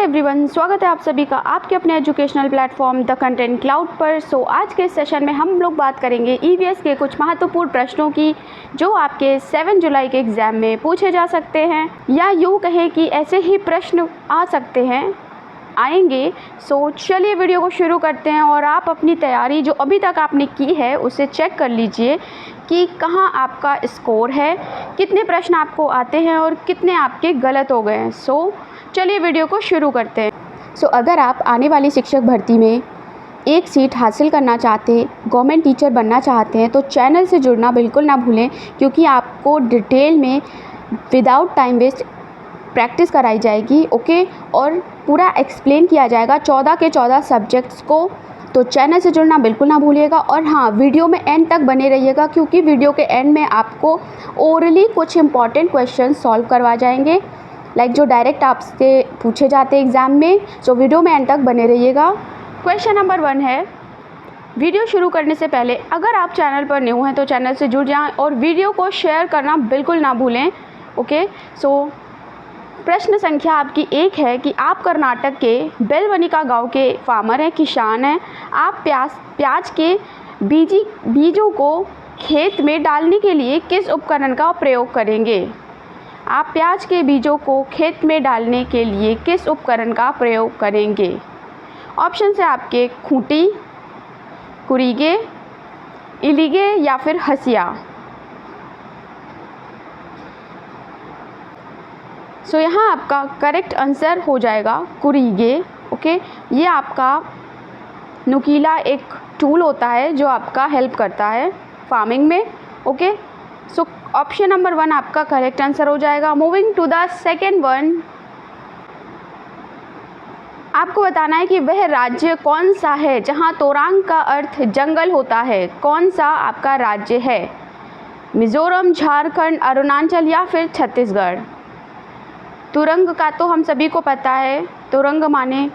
Everyone, स्वागत है आप सभी का आपके अपने educational platform the content cloud पर। आज के सेशन में हम लोग बात करेंगे ईवीएस के कुछ महत्वपूर्ण प्रश्नों की जो आपके 7 जुलाई के एग्ज़ाम में पूछे जा सकते हैं, या यूँ कहें कि ऐसे ही प्रश्न आ सकते हैं, आएंगे। चलिए वीडियो को शुरू करते हैं और आप अपनी तैयारी जो अभी तक आपने की है उसे चेक कर लीजिए कि कहाँ आपका स्कोर है, कितने प्रश्न आपको आते हैं और कितने आपके गलत हो गए हैं। चलिए वीडियो को शुरू करते हैं। अगर आप आने वाली शिक्षक भर्ती में एक सीट हासिल करना चाहते हैं, गवर्नमेंट टीचर बनना चाहते हैं, तो चैनल से जुड़ना बिल्कुल ना भूलें, क्योंकि आपको डिटेल में विदाउट टाइम वेस्ट प्रैक्टिस कराई जाएगी। ओके, और पूरा एक्सप्लेन किया जाएगा 14 के 14 सब्जेक्ट्स को। तो चैनल से जुड़ना बिल्कुल ना भूलिएगा। और हाँ, वीडियो में एंड तक बने रहिएगा, क्योंकि वीडियो के एंड में आपको ओरली कुछ इंपॉर्टेंट क्वेश्चन सॉल्व करवा जाएंगे, जो डायरेक्ट आपसे पूछे जाते हैं एग्ज़ाम में। वीडियो में एंड तक बने रहिएगा। क्वेश्चन नंबर 1 है, वीडियो शुरू करने से पहले अगर आप चैनल पर न्यू हैं तो चैनल से जुड़ जाएं और वीडियो को शेयर करना बिल्कुल ना भूलें। ओके, प्रश्न संख्या आपकी 1 है कि आप कर्नाटक के बेलवनिका गांव के फार्मर हैं, किसान हैं। आप प्याज के बीजों को खेत में डालने के लिए किस उपकरण का प्रयोग करेंगे? आप प्याज के बीजों को खेत में डालने के लिए किस उपकरण का प्रयोग करेंगे? ऑप्शन है आपके खूंटी, कुरीगे, इलीगे या फिर हसिया। यहाँ आपका करेक्ट आंसर हो जाएगा कुरीगे। ओके, ये आपका नुकीला एक टूल होता है जो आपका हेल्प करता है फार्मिंग में। ओके, ऑप्शन नंबर 1 आपका करेक्ट आंसर हो जाएगा। Moving to the second one, आपको बताना है कि वह राज्य कौन सा है जहां तोरांग का अर्थ जंगल होता है। कौन सा आपका राज्य है? मिजोरम, झारखंड, अरुणाचल या फिर छत्तीसगढ़। तुरंग का तो हम सभी को पता है, तुरंग माने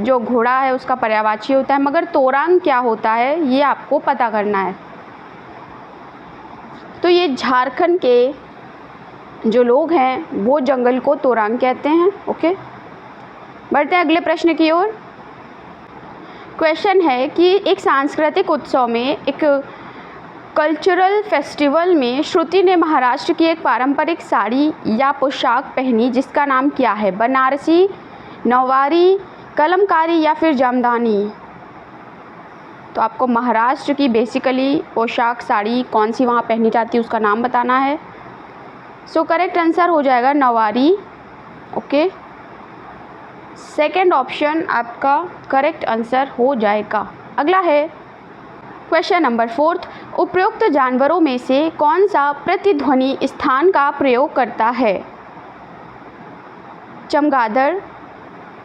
जो घोड़ा है उसका पर्यायवाची होता है, मगर तोरांग क्या होता है ये आपको पता करना है। तो ये झारखंड के जो लोग हैं वो जंगल को तोरांग कहते हैं। ओके, बढ़ते हैं अगले प्रश्न की ओर। क्वेश्चन है कि एक सांस्कृतिक उत्सव में, एक कल्चरल फेस्टिवल में श्रुति ने महाराष्ट्र की एक पारंपरिक साड़ी या पोशाक पहनी जिसका नाम क्या है? बनारसी, नौवारी, कलमकारी या फिर जामदानी। तो आपको महाराष्ट्र की बेसिकली पोशाक साड़ी कौन सी वहाँ पहनी जाती है उसका नाम बताना है। करेक्ट आंसर हो जाएगा नौवारी। ओके, सेकंड ऑप्शन आपका करेक्ट आंसर हो जाएगा। अगला है क्वेश्चन नंबर 4, उपरोक्त जानवरों में से कौन सा प्रतिध्वनि स्थान का प्रयोग करता है? चमगादड़,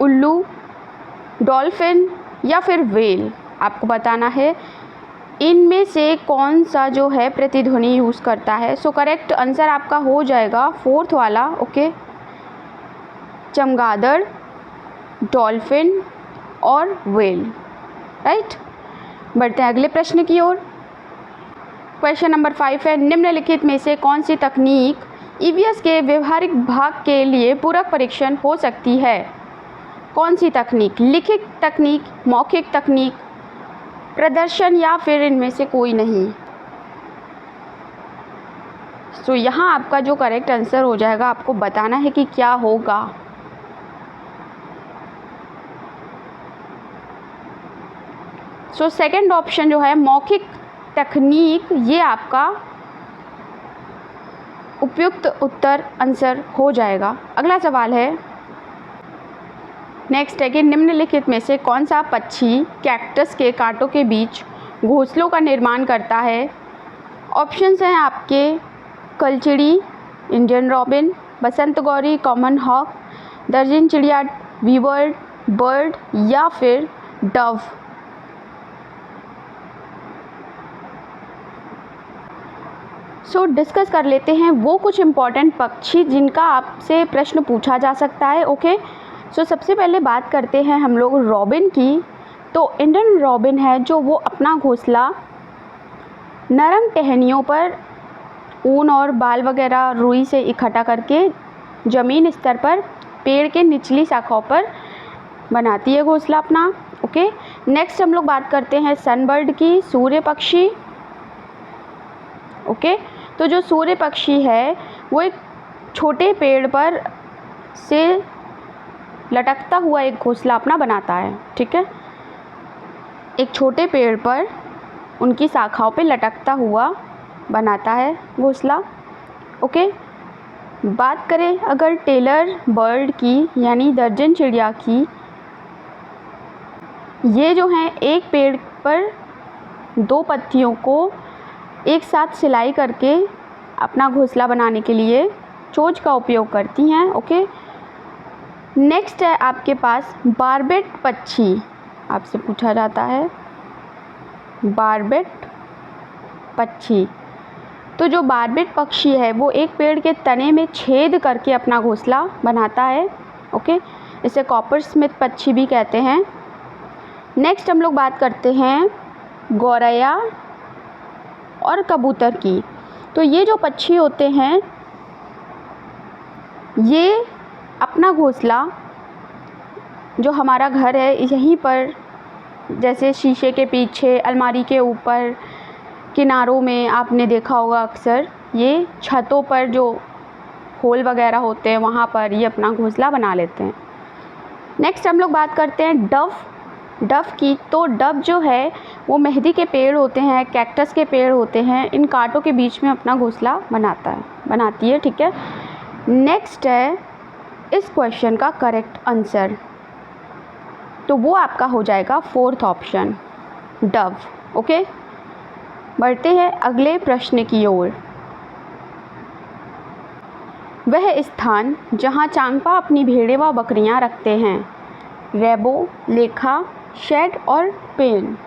उल्लू, डॉल्फिन या फिर व्हेल। आपको बताना है इनमें से कौन सा जो है प्रतिध्वनि यूज़ करता है। करेक्ट आंसर आपका हो जाएगा 4th वाला। ओके, चमगादड़, डॉल्फिन और व्हेल। राइट, बढ़ते हैं अगले प्रश्न की ओर। क्वेश्चन नंबर 5 है, निम्नलिखित में से कौन सी तकनीक ईवीएस के व्यवहारिक भाग के लिए पूरक परीक्षण हो सकती है? कौन सी तकनीक? लिखित तकनीक, मौखिक तकनीक, प्रदर्शन या फिर इनमें से कोई नहीं। यहाँ आपका जो करेक्ट आंसर हो जाएगा, आपको बताना है कि क्या होगा। सेकंड ऑप्शन जो है मौखिक तकनीक, ये आपका उपयुक्त उत्तर आंसर हो जाएगा। अगला सवाल है, नेक्स्ट है कि निम्नलिखित में से कौन सा पक्षी कैक्टस के कांटों के बीच घोंसलों का निर्माण करता है? ऑप्शंस हैं आपके कलचिड़ी, इंडियन रॉबिन, बसंत गौरी, कॉमन हॉक, दर्जन चिड़िया, वीवर्ड बर्ड या फिर डव। डिस्कस कर लेते हैं वो कुछ इम्पॉर्टेंट पक्षी जिनका आपसे प्रश्न पूछा जा सकता है। ओके, सबसे पहले बात करते हैं हम लोग रॉबिन की। तो इंडियन रॉबिन है जो वो अपना घोंसला नरम टहनियों पर ऊन और बाल वगैरह रुई से इकट्ठा करके ज़मीन स्तर पर पेड़ के निचली शाखाओं पर बनाती है घोंसला अपना। ओके, नेक्स्ट हम लोग बात करते हैं सनबर्ड की, सूर्य पक्षी। ओके, तो जो सूर्य पक्षी है वो एक छोटे पेड़ पर से लटकता हुआ एक घोंसला अपना बनाता है। ठीक है, एक छोटे पेड़ पर उनकी शाखाओं पे लटकता हुआ बनाता है घोंसला। ओके, बात करें अगर टेलर बर्ड की यानी दर्जन चिड़िया की, ये जो हैं एक पेड़ पर 2 पत्तियों को एक साथ सिलाई करके अपना घोंसला बनाने के लिए चोंच का उपयोग करती हैं। ओके, नेक्स्ट है आपके पास बारबेट पक्षी। आपसे पूछा जाता है बारबेट पक्षी। तो जो बारबेट पक्षी है वो एक पेड़ के तने में छेद करके अपना घोंसला बनाता है। ओके, इसे कॉपरस्मिथ पक्षी भी कहते हैं। नेक्स्ट हम लोग बात करते हैं गौरैया और कबूतर की। तो ये जो पक्षी होते हैं ये अपना घोंसला जो हमारा घर है यहीं पर, जैसे शीशे के पीछे, अलमारी के ऊपर, किनारों में आपने देखा होगा अक्सर, ये छतों पर जो होल वगैरह होते हैं वहाँ पर ये अपना घोंसला बना लेते हैं। नेक्स्ट हम लोग बात करते हैं डव की। तो डव जो है वो मेहंदी के पेड़ होते हैं, कैक्टस के पेड़ होते हैं, इन कांटों के बीच में अपना घोंसला बनाती है। ठीक है, नेक्स्ट है इस क्वेश्चन का करेक्ट आंसर, तो वो आपका हो जाएगा 4th ऑप्शन डव। ओके, बढ़ते हैं अगले प्रश्न की ओर। वह स्थान जहाँ चांगपा अपनी भेड़ें व बकरियाँ रखते हैं, रेबो, लेखा, शेड और पेन।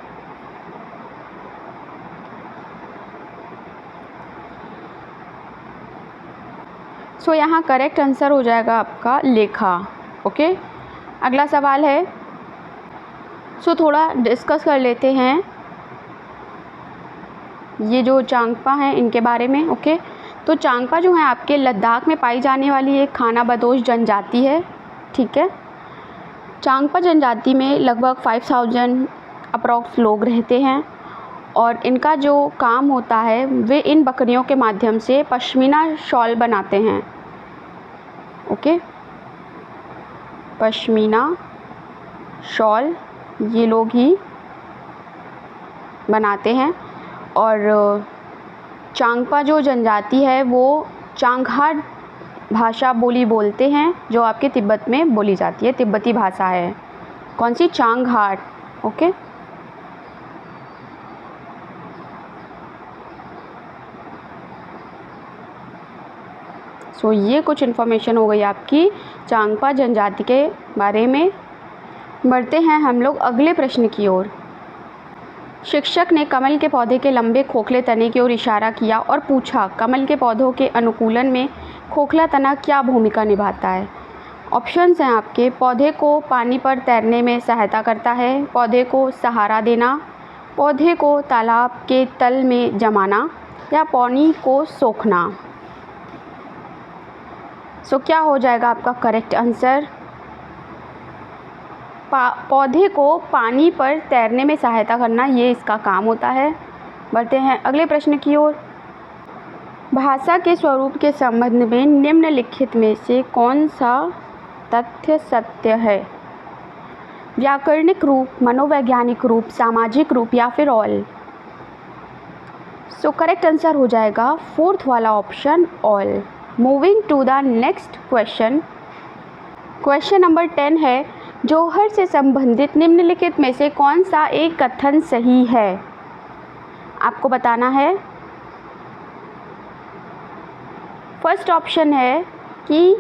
सो यहाँ करेक्ट आंसर हो जाएगा आपका लेखा। ओके, अगला सवाल है, सो थोड़ा डिस्कस कर लेते हैं ये जो चांगपा हैं इनके बारे में। ओके, तो चांगपा जो है आपके लद्दाख में पाई जाने वाली एक खानाबदोश जनजाति है। ठीक है, चांगपा जनजाति में लगभग 5000 अप्रॉक्स लोग रहते हैं और इनका जो काम होता है वे इन बकरियों के माध्यम से पश्मीना शॉल बनाते हैं। ओके, पश्मीना शॉल ये लोग ही बनाते हैं। और चांगपा जो जनजाति है वो चांगहाट भाषा बोलते हैं, जो आपके तिब्बत में बोली जाती है, तिब्बती भाषा है। कौन सी? चांगहाट। ओके, सो ये कुछ इन्फॉर्मेशन हो गई आपकी चांगपा जनजाति के बारे में। बढ़ते हैं हम लोग अगले प्रश्न की ओर। शिक्षक ने कमल के पौधे के लंबे खोखले तने की ओर इशारा किया और पूछा, कमल के पौधों के अनुकूलन में खोखला तना क्या भूमिका निभाता है? ऑप्शंस हैं आपके, पौधे को पानी पर तैरने में सहायता करता है, पौधे को सहारा देना, पौधे को तालाब के तल में जमाना या पानी को सोखना। सो क्या हो जाएगा आपका करेक्ट आंसर? पौधे को पानी पर तैरने में सहायता करना, ये इसका काम होता है। बढ़ते हैं अगले प्रश्न की ओर। भाषा के स्वरूप के संबंध में निम्नलिखित में से कौन सा तथ्य सत्य है? व्याकरणिक रूप, मनोवैज्ञानिक रूप, सामाजिक रूप या फिर ऑल? सो करेक्ट आंसर हो जाएगा 4th वाला option all. Moving to the next question. Question number 10 है, जौहर से संबंधित निम्नलिखित में से कौन सा एक कथन सही है? आपको बताना है। फर्स्ट ऑप्शन है कि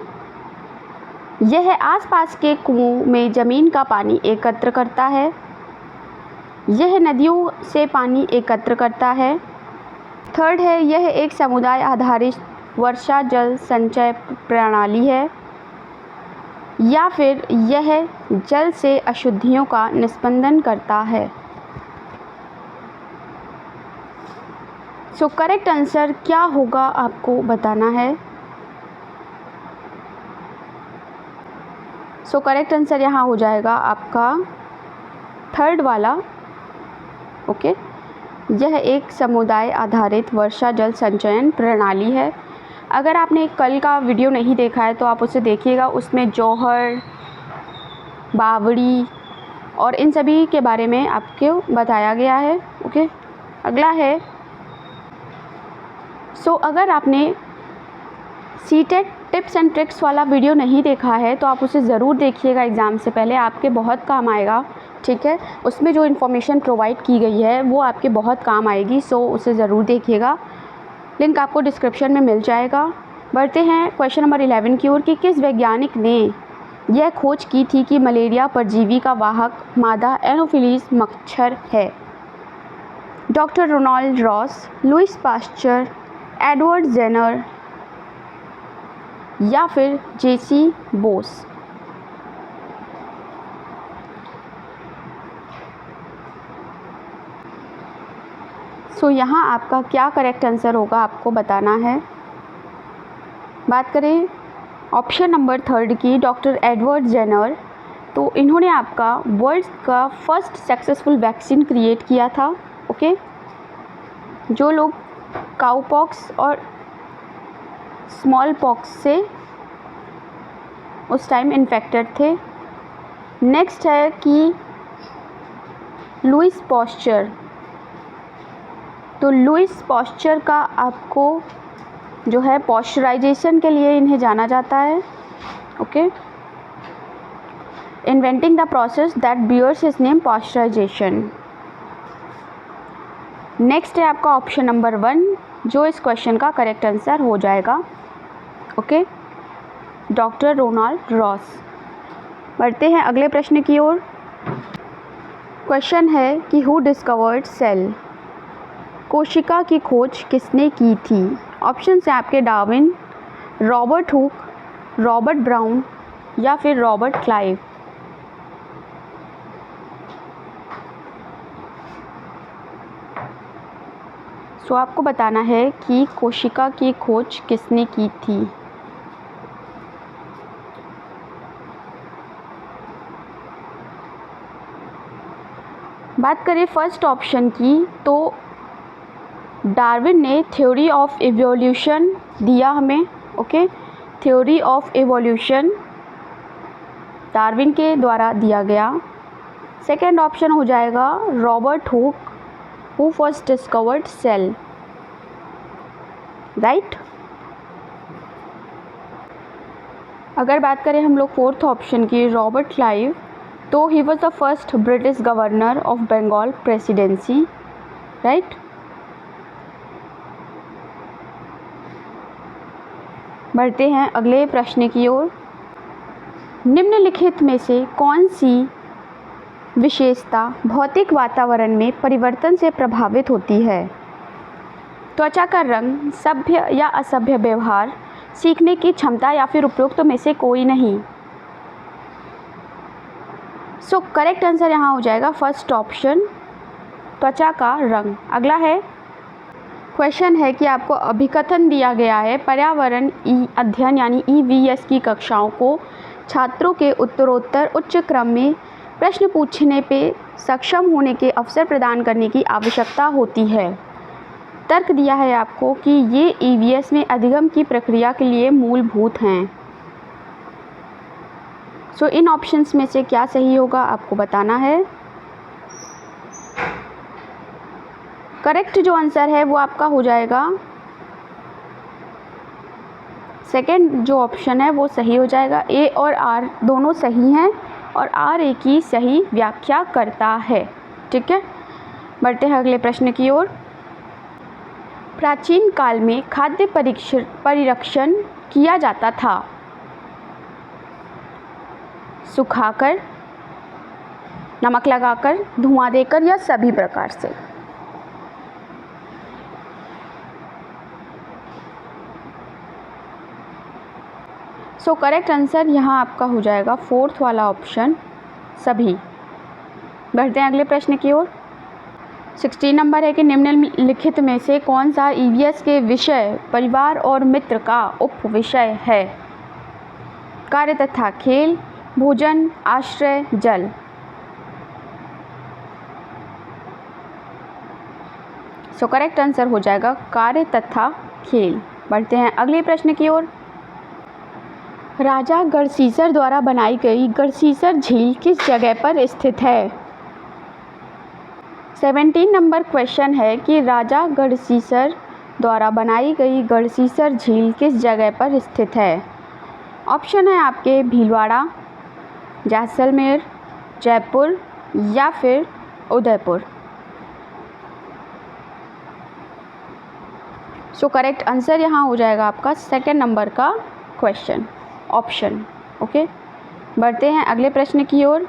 यह आसपास के कुओं में ज़मीन का पानी एकत्र करता है, यह नदियों से पानी एकत्र करता है। थर्ड है, यह एक समुदाय आधारित वर्षा जल संचय प्रणाली है, या फिर यह जल से अशुद्धियों का निस्पंदन करता है। सो करेक्ट आंसर क्या होगा आपको बताना है। सो करेक्ट आंसर यहाँ हो जाएगा आपका थर्ड वाला। ओके, यह एक समुदाय आधारित वर्षा जल संचयन प्रणाली है। अगर आपने कल का वीडियो नहीं देखा है तो आप उसे देखिएगा, उसमें जौहर, बावड़ी और इन सभी के बारे में आपको बताया गया है। ओके, अगला है अगर आपने सीटेट टिप्स एंड ट्रिक्स वाला वीडियो नहीं देखा है तो आप उसे ज़रूर देखिएगा, एग्ज़ाम से पहले आपके बहुत काम आएगा। ठीक है, उसमें जो इन्फॉर्मेशन प्रोवाइड की गई है वो आपके बहुत काम आएगी, उसे ज़रूर देखिएगा। लिंक आपको डिस्क्रिप्शन में मिल जाएगा। बढ़ते हैं क्वेश्चन नंबर 11 की ओर कि किस वैज्ञानिक ने यह खोज की थी कि मलेरिया परजीवी का वाहक मादा एनोफिलीज मच्छर है? Doctor Ronald Ross, Louis Pasteur, Edward Jenner या फिर जेसी बोस? यहाँ आपका क्या करेक्ट आंसर होगा आपको बताना है। बात करें ऑप्शन नंबर 3 की, डॉक्टर एडवर्ड जेनर, तो इन्होंने आपका वर्ल्ड का फर्स्ट सक्सेसफुल वैक्सीन क्रिएट किया था। ओके, जो लोग काउपॉक्स और स्मॉल पॉक्स से उस टाइम इन्फेक्टेड थे। नेक्स्ट है कि लुईस पास्चर, तो लुईस पास्चर का आपको जो है पॉस्चराइजेशन के लिए इन्हें जाना जाता है। Okay, inventing the process that bears his name pasteurisation. Next है आपका ऑप्शन नंबर 1 जो इस क्वेश्चन का करेक्ट आंसर हो जाएगा। Okay, doctor Ronald Ross. बढ़ते हैं अगले प्रश्न की ओर। क्वेश्चन है कि हु डिस्कवर्ड सेल? कोशिका की खोज किसने की थी? ऑप्शन है आपके Darwin, Robert Hooke, Robert brown या फिर रॉबर्ट क्लाइव। आपको बताना है कि कोशिका की खोज किसने की थी। बात करें फर्स्ट ऑप्शन की तो डार्विन ने थ्योरी ऑफ इवोल्यूशन दिया हमें। Okay, theory of evolution Darwin के द्वारा दिया गया। सेकेंड ऑप्शन हो जाएगा Robert Hooke, who first discovered cell, right. अगर बात करें हम लोग फोर्थ ऑप्शन की, रॉबर्ट क्लाइव, तो he was the first British governor of Bengal presidency, right. बढ़ते हैं अगले प्रश्न की ओर। निम्नलिखित में से कौन सी विशेषता भौतिक वातावरण में परिवर्तन से प्रभावित होती है? त्वचा का रंग, सभ्य या असभ्य व्यवहार, सीखने की क्षमता या फिर उपरोक्त में से कोई नहीं। करेक्ट आंसर यहाँ हो जाएगा फर्स्ट ऑप्शन, त्वचा का रंग। अगला है क्वेश्चन है कि आपको अभिकथन दिया गया है पर्यावरण अध्ययन यानी EVS की कक्षाओं को छात्रों के उत्तरोत्तर उच्च क्रम में प्रश्न पूछने पे सक्षम होने के अवसर प्रदान करने की आवश्यकता होती है। तर्क दिया है आपको कि ये EVS में अधिगम की प्रक्रिया के लिए मूलभूत हैं। इन ऑप्शंस में से क्या सही होगा आपको बताना है। करेक्ट जो आंसर है वो आपका हो जाएगा सेकंड जो ऑप्शन है वो सही हो जाएगा। A और R दोनों सही हैं और R A की सही व्याख्या करता है। ठीक है, बढ़ते हैं अगले प्रश्न की ओर। प्राचीन काल में खाद्य परिरक्षण किया जाता था सुखाकर, नमक लगाकर, धुआं देकर या सभी प्रकार से। करेक्ट आंसर यहाँ आपका हो जाएगा फोर्थ वाला ऑप्शन, सभी। बढ़ते हैं अगले प्रश्न की ओर। 16 नंबर है कि निम्नलिखित में से कौन सा EVS के विषय परिवार और मित्र का उप विषय है? कार्य तथा खेल, भोजन, आश्रय, जल। सो करेक्ट आंसर हो जाएगा कार्य तथा खेल। बढ़ते हैं अगले प्रश्न की ओर। राजा गढ़सीसर द्वारा बनाई गई गढ़सीसर झील किस जगह पर स्थित है? 17 नंबर क्वेश्चन है कि राजा गढ़सीसर द्वारा बनाई गई गढ़सीसर झील किस जगह पर स्थित है? ऑप्शन है आपके भीलवाड़ा, जैसलमेर, जयपुर या फिर उदयपुर। सो करेक्ट आंसर यहाँ हो जाएगा आपका सेकंड नंबर का क्वेश्चन, ऑप्शन। ओके, बढ़ते हैं अगले प्रश्न की ओर।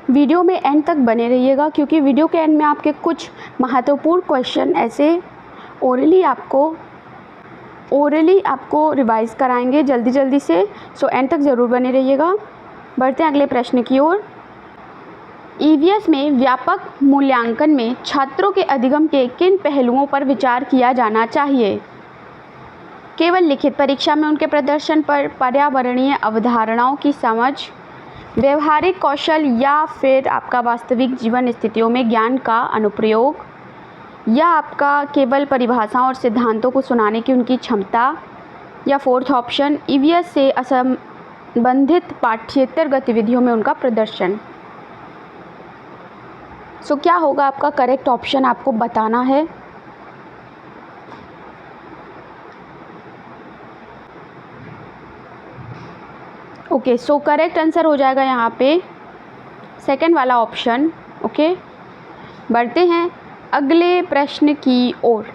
वीडियो में एंड तक बने रहिएगा क्योंकि वीडियो के एंड में आपके कुछ महत्वपूर्ण क्वेश्चन ऐसे ओरली आपको रिवाइज कराएंगे जल्दी से। सो एंड तक ज़रूर बने रहिएगा। बढ़ते हैं अगले प्रश्न की ओर। ईवीएस में व्यापक मूल्यांकन में छात्रों के अधिगम के किन पहलुओं पर विचार किया जाना चाहिए? केवल लिखित परीक्षा में उनके प्रदर्शन पर, पर्यावरणीय अवधारणाओं की समझ, व्यवहारिक कौशल या फिर आपका वास्तविक जीवन स्थितियों में ज्ञान का अनुप्रयोग, या आपका केवल परिभाषाओं और सिद्धांतों को सुनाने की उनकी क्षमता, या फोर्थ ऑप्शन ईवीएस से असंबंधित पाठ्येतर गतिविधियों में उनका प्रदर्शन। सो क्या होगा आपका करेक्ट ऑप्शन, आपको बताना है। ओके, सो करेक्ट आंसर हो जाएगा यहाँ पे सेकंड वाला ऑप्शन। ओके, बढ़ते हैं अगले प्रश्न की ओर।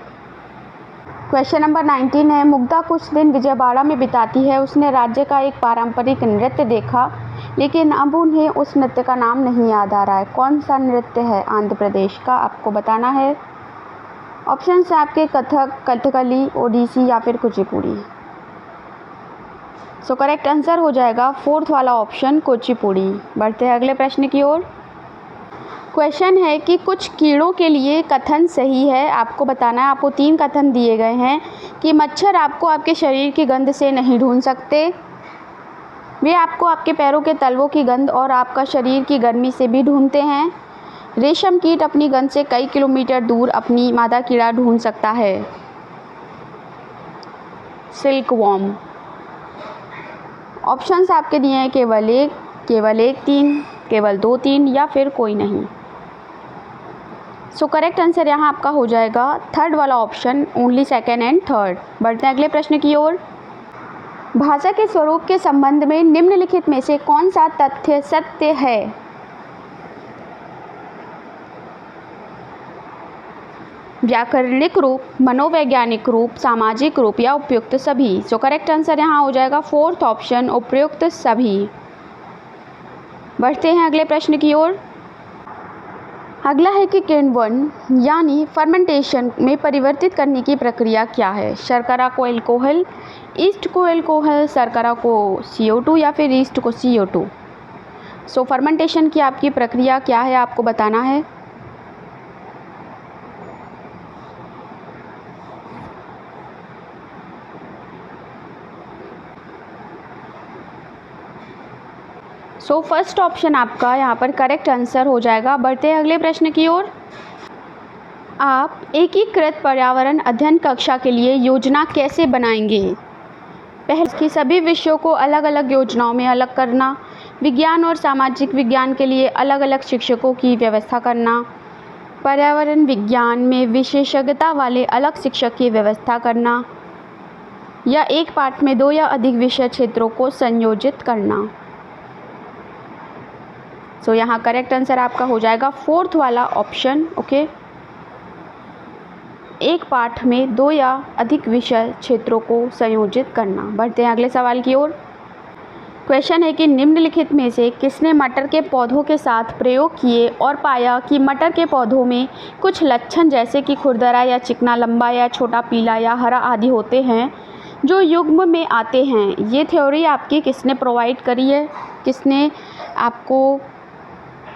क्वेश्चन नंबर 19 है, मुग्धा कुछ दिन विजयवाड़ा में बिताती है। उसने राज्य का एक पारंपरिक नृत्य देखा लेकिन अब उन्हें उस नृत्य का नाम नहीं याद आ रहा है। कौन सा नृत्य है आंध्र प्रदेश का, आपको बताना है। ऑप्शन है आपके कथक, कथकली, ओडिसी या फिर कुचिपुड़ी। सो करेक्ट आंसर हो जाएगा फोर्थ वाला ऑप्शन, कुचिपुड़ी। बढ़ते हैं अगले प्रश्न की ओर। क्वेश्चन है कि कुछ कीड़ों के लिए कथन सही है, आपको बताना है। आपको 3 कथन दिए गए हैं कि मच्छर आपको आपके शरीर की गंध से नहीं ढूंढ सकते, वे आपको आपके पैरों के तलवों की गंध और आपका शरीर की गर्मी से भी ढूंढते हैं, रेशम कीट अपनी गंध से कई किलोमीटर दूर अपनी मादा कीड़ा ढूंढ सकता है, सिल्क वॉर्म। ऑप्शंस आपके दिए हैं केवल एक, 3, केवल 2, 3 या फिर कोई नहीं। सो करेक्ट आंसर यहाँ आपका हो जाएगा थर्ड वाला option, only second and third. बढ़ते हैं अगले प्रश्न की ओर। भाषा के स्वरूप के संबंध में निम्नलिखित में से कौन सा तथ्य सत्य है? व्याकरणिक रूप, मनोवैज्ञानिक रूप, सामाजिक रूप या उपयुक्त सभी। सो करेक्ट आंसर यहाँ हो जाएगा फोर्थ ऑप्शन, उपयुक्त सभी। बढ़ते हैं अगले प्रश्न की ओर। अगला है कि किण्वन यानी फर्मेंटेशन में परिवर्तित करने की प्रक्रिया क्या है? शर्करा को एल्कोहल, ईस्ट को एल्कोहल, शर्करा को CO2 या फिर ईस्ट को CO2। सो फर्मेंटेशन की आपकी प्रक्रिया क्या है, आपको बताना है। सो फर्स्ट ऑप्शन आपका यहाँ पर करेक्ट आंसर हो जाएगा। बढ़ते हैं अगले प्रश्न की ओर। आप एकीकृत पर्यावरण अध्ययन कक्षा के लिए योजना कैसे बनाएंगे? पहले की सभी विषयों को अलग अलग योजनाओं में अलग करना, विज्ञान और सामाजिक विज्ञान के लिए अलग अलग शिक्षकों की व्यवस्था करना, पर्यावरण विज्ञान में विशेषज्ञता वाले अलग शिक्षक की व्यवस्था करना, या एक पाठ में 2 या अधिक विषय क्षेत्रों को संयोजित करना। सो यहाँ करेक्ट आंसर आपका हो जाएगा फोर्थ वाला ऑप्शन। ओके, एक पाठ में 2 या अधिक विषय क्षेत्रों को संयोजित करना। बढ़ते हैं अगले सवाल की ओर। क्वेश्चन है कि निम्नलिखित में से किसने मटर के पौधों के साथ प्रयोग किए और पाया कि मटर के पौधों में कुछ लक्षण जैसे कि खुरदरा या चिकना, लंबा या छोटा, पीला या हरा आदि होते हैं जो युग्म में आते हैं। ये थ्योरी आपकी किसने प्रोवाइड करी है, किसने आपको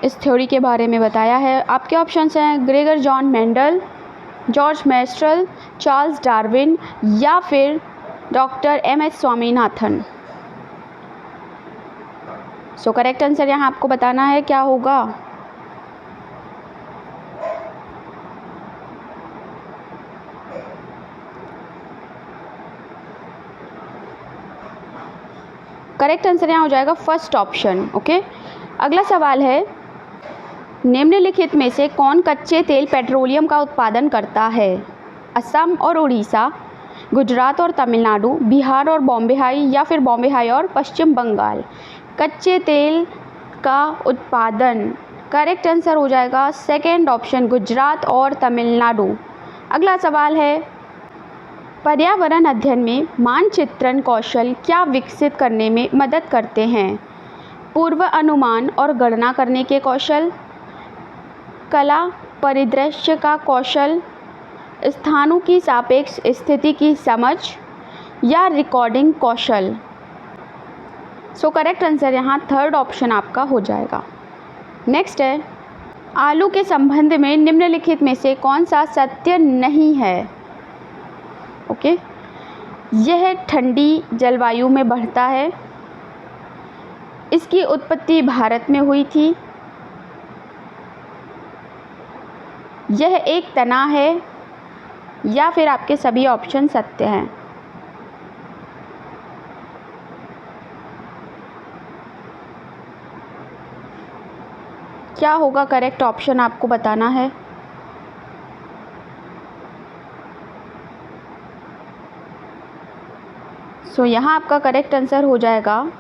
इस थ्योरी के बारे में बताया है? आपके ऑप्शंस हैं Gregor John Mendel, George मैस्ट्रल, Charles Darwin या फिर doctor MS Swaminathan. So correct answer यहाँ आपको बताना है क्या होगा। करेक्ट आंसर यहाँ हो जाएगा फर्स्ट ऑप्शन। ओके, अगला सवाल है, निम्नलिखित में से कौन कच्चे तेल पेट्रोलियम का उत्पादन करता है? असम और उड़ीसा, गुजरात और तमिलनाडु, बिहार और बॉम्बे हाई, या फिर बॉम्बे हाई और पश्चिम बंगाल। कच्चे तेल का उत्पादन, करेक्ट आंसर हो जाएगा सेकेंड ऑप्शन, गुजरात और तमिलनाडु। अगला सवाल है, पर्यावरण अध्ययन में मानचित्रण कौशल क्या विकसित करने में मदद करते हैं? पूर्व अनुमान और गणना करने के कौशल, कला परिदृश्य का कौशल, स्थानों की सापेक्ष स्थिति की समझ, या रिकॉर्डिंग कौशल। सो करेक्ट आंसर यहाँ थर्ड ऑप्शन आपका हो जाएगा। नेक्स्ट है, आलू के संबंध में निम्नलिखित में से कौन सा सत्य नहीं है? ओके, यह ठंडी जलवायु में बढ़ता है, इसकी उत्पत्ति भारत में हुई थी, यह एक तना है, या फिर आपके सभी ऑप्शन सत्य हैं। क्या होगा करेक्ट ऑप्शन आपको बताना है। सो यहाँ आपका करेक्ट आंसर हो जाएगा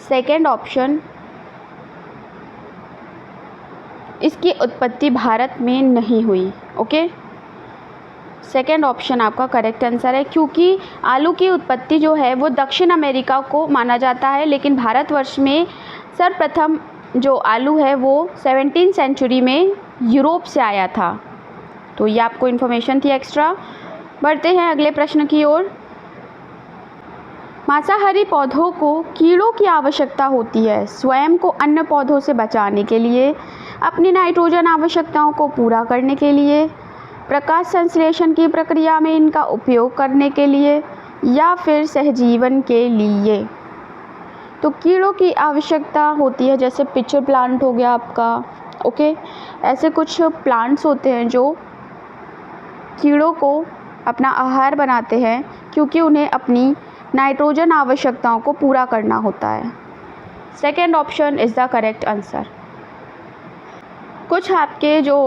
सेकेंड ऑप्शन, इसकी उत्पत्ति भारत में नहीं हुई। ओके, सेकेंड ऑप्शन आपका करेक्ट आंसर है, क्योंकि आलू की उत्पत्ति जो है वो दक्षिण अमेरिका को माना जाता है, लेकिन भारतवर्ष में सर्वप्रथम जो आलू है वो 17वीं सेंचुरी में यूरोप से आया था। तो ये आपको इन्फॉर्मेशन थी एक्स्ट्रा। बढ़ते हैं अगले प्रश्न की ओर। मांसाहारी पौधों को कीड़ों की आवश्यकता होती है स्वयं को अन्य पौधों से बचाने के लिए, अपनी नाइट्रोजन आवश्यकताओं को पूरा करने के लिए, प्रकाश संश्लेषण की प्रक्रिया में इनका उपयोग करने के लिए, या फिर सहजीवन के लिए। तो कीड़ों की आवश्यकता होती है, जैसे पिचर प्लांट हो गया आपका। ओके, ऐसे कुछ प्लांट्स होते हैं जो कीड़ों को अपना आहार बनाते हैं, क्योंकि उन्हें अपनी नाइट्रोजन आवश्यकताओं को पूरा करना होता है। Second option is the correct answer. कुछ आपके जो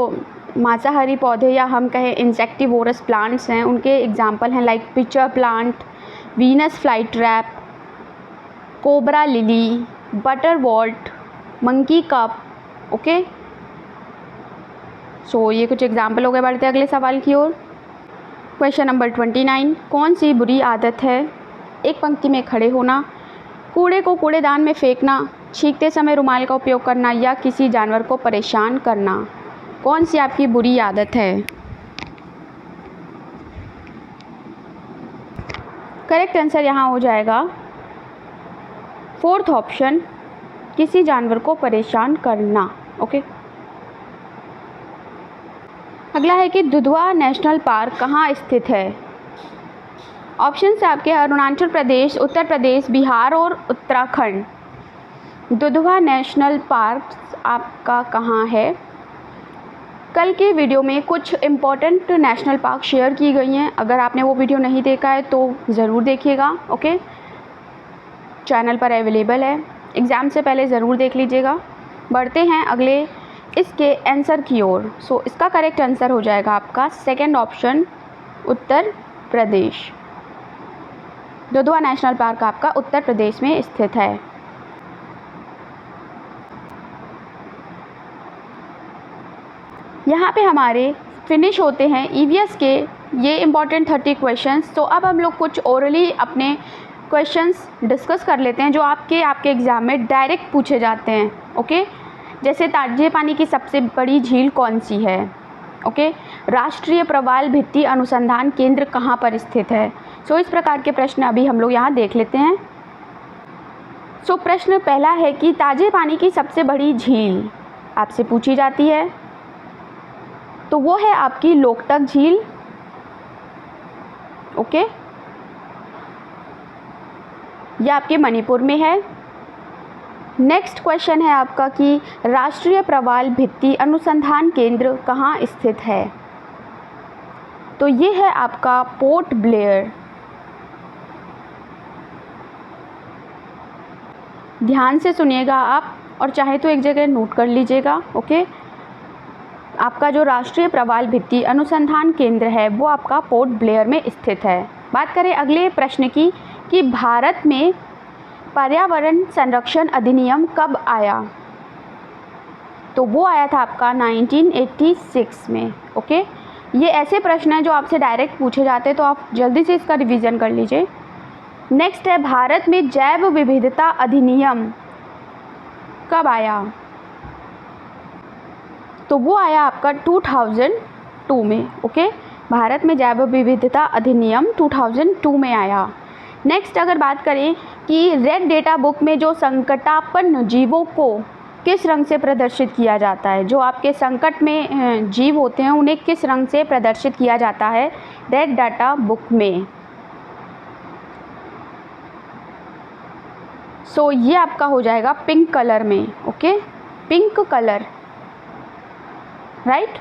मांसाहारी पौधे या हम कहें इंसेक्टिवोरस प्लांट्स हैं, उनके एग्जाम्पल हैं like pitcher plant, Venus fly trap, cobra lily, butterwort, monkey cup. Okay, so ये कुछ एग्जाम्पल हो गए। बढ़ते अगले सवाल की ओर। क्वेश्चन नंबर 29, कौन सी बुरी आदत है? एक पंक्ति में खड़े होना, कूड़े को कूड़ेदान में फेंकना, छींकते समय रुमाल का उपयोग करना, या किसी जानवर को परेशान करना। कौन सी आपकी बुरी आदत है? करेक्ट आंसर यहाँ हो जाएगा फोर्थ ऑप्शन, किसी जानवर को परेशान करना। ओके, अगला है कि दुधवा नेशनल पार्क कहाँ स्थित है? ऑप्शन से आपके अरुणाचल प्रदेश, उत्तर प्रदेश, बिहार और उत्तराखंड। दुधवा नेशनल पार्क आपका कहाँ है? कल के वीडियो में कुछ इम्पॉर्टेंट नेशनल पार्क शेयर की गई हैं, अगर आपने वो वीडियो नहीं देखा है तो ज़रूर देखिएगा। ओके, चैनल पर अवेलेबल है, एग्ज़ाम से पहले ज़रूर देख लीजिएगा। बढ़ते हैं अगले इसके आंसर की ओर। सो इसका करेक्ट आंसर हो जाएगा आपका second option, Uttar Pradesh. Dudhwa national park आपका उत्तर प्रदेश में स्थित है। यहाँ पे हमारे फिनिश होते हैं ईवीएस के ये इम्पॉर्टेंट 30 क्वेश्चंस। तो अब हम लोग कुछ ओरली अपने क्वेश्चंस डिस्कस कर लेते हैं जो आपके एग्ज़ाम में डायरेक्ट पूछे जाते हैं। ओके, जैसे ताजे पानी की सबसे बड़ी झील कौन सी है? ओके, राष्ट्रीय प्रवाल भित्ति अनुसंधान केंद्र कहाँ पर स्थित है? सो इस प्रकार के प्रश्न अभी हम लोग यहाँ देख लेते हैं। सो प्रश्न पहला है कि ताजे पानी की सबसे बड़ी झील आपसे पूछी जाती है, तो वो है आपकी लोकटक झील। ओके, ये आपके मणिपुर में है। नेक्स्ट क्वेश्चन है आपका कि राष्ट्रीय प्रवाल भित्ति अनुसंधान केंद्र कहाँ स्थित है? तो ये है आपका पोर्ट ब्लेयर। ध्यान से सुनिएगा आप, और चाहे तो एक जगह नोट कर लीजिएगा। ओके, आपका जो राष्ट्रीय प्रवाल भित्ति अनुसंधान केंद्र है वो आपका पोर्ट ब्लेयर में स्थित है। बात करें अगले प्रश्न की कि भारत में पर्यावरण संरक्षण अधिनियम कब आया? तो वो आया था आपका 1986 में। ओके, ये ऐसे प्रश्न हैं जो आपसे डायरेक्ट पूछे जाते हैं, तो आप जल्दी से इसका रिवीजन कर लीजिए। नेक्स्ट है भारत में जैव विविधता अधिनियम कब आया? तो वो आया आपका 2002 में। ओके, भारत में जैव विविधता अधिनियम 2002 में आया। नेक्स्ट अगर बात करें कि रेड डेटा बुक में जो संकटापन्न जीवों को किस रंग से प्रदर्शित किया जाता है, जो आपके संकट में जीव होते हैं उन्हें किस रंग से प्रदर्शित किया जाता है रेड डाटा बुक में? सो ये आपका हो जाएगा पिंक कलर में। Okay, pink colour, right.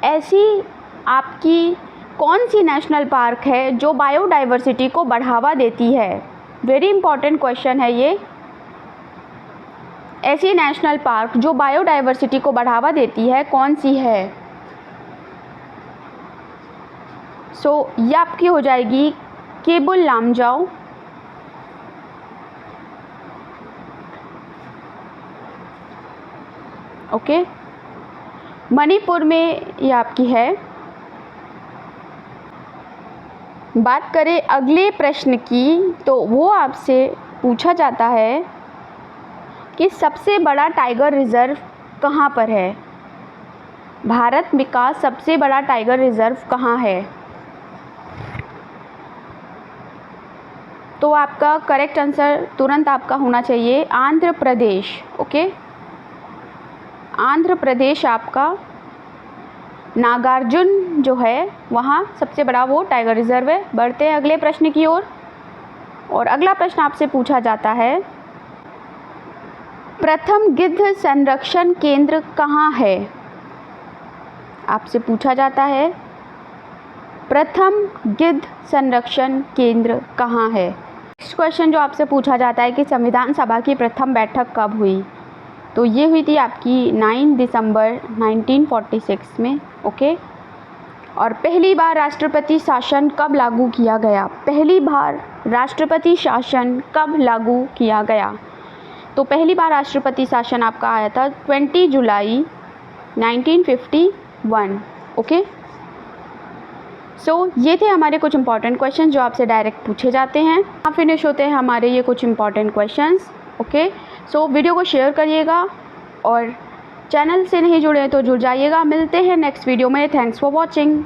ऐसी आपकी कौन सी नेशनल पार्क है जो बायोडाइवर्सिटी को बढ़ावा देती है? वेरी इंपॉर्टेंट क्वेश्चन है ये। ऐसी नेशनल पार्क जो बायोडाइवर्सिटी को बढ़ावा देती है कौन सी है? सो ये आपकी हो जाएगी केबुल लामजाओ। ओके, मणिपुर में ये आपकी है। बात करें अगले प्रश्न की तो वो आपसे पूछा जाता है कि सबसे बड़ा टाइगर रिज़र्व कहाँ पर है? भारत में का सबसे बड़ा टाइगर रिज़र्व कहाँ है? तो आपका करेक्ट आंसर तुरंत आपका होना चाहिए आंध्र प्रदेश। ओके, आंध्र प्रदेश आपका नागार्जुन जो है वहाँ सबसे बड़ा वो टाइगर रिज़र्व है। बढ़ते हैं अगले प्रश्न की ओर, और अगला प्रश्न आपसे पूछा जाता है प्रथम गिद्ध संरक्षण केंद्र कहाँ है? आपसे पूछा जाता है प्रथम गिद्ध संरक्षण केंद्र कहाँ है। नेक्स्ट क्वेश्चन जो आपसे पूछा जाता है कि संविधान सभा की प्रथम बैठक कब हुई? तो ये हुई थी आपकी 9 दिसंबर 1946 में। ओके, और पहली बार राष्ट्रपति शासन कब लागू किया गया? पहली बार राष्ट्रपति शासन कब लागू किया गया? तो पहली बार राष्ट्रपति शासन आपका आया था 20 जुलाई 1951। ओके, सो ये थे हमारे कुछ इंपॉर्टेंट क्वेश्चन जो आपसे डायरेक्ट पूछे जाते हैं। अब फिनिश होते हैं हमारे ये कुछ important questions. Okay, so video को शेयर करिएगा और चैनल से नहीं जुड़े तो जुड़ जाइएगा। मिलते हैं नेक्स्ट वीडियो में। Thanks for watching.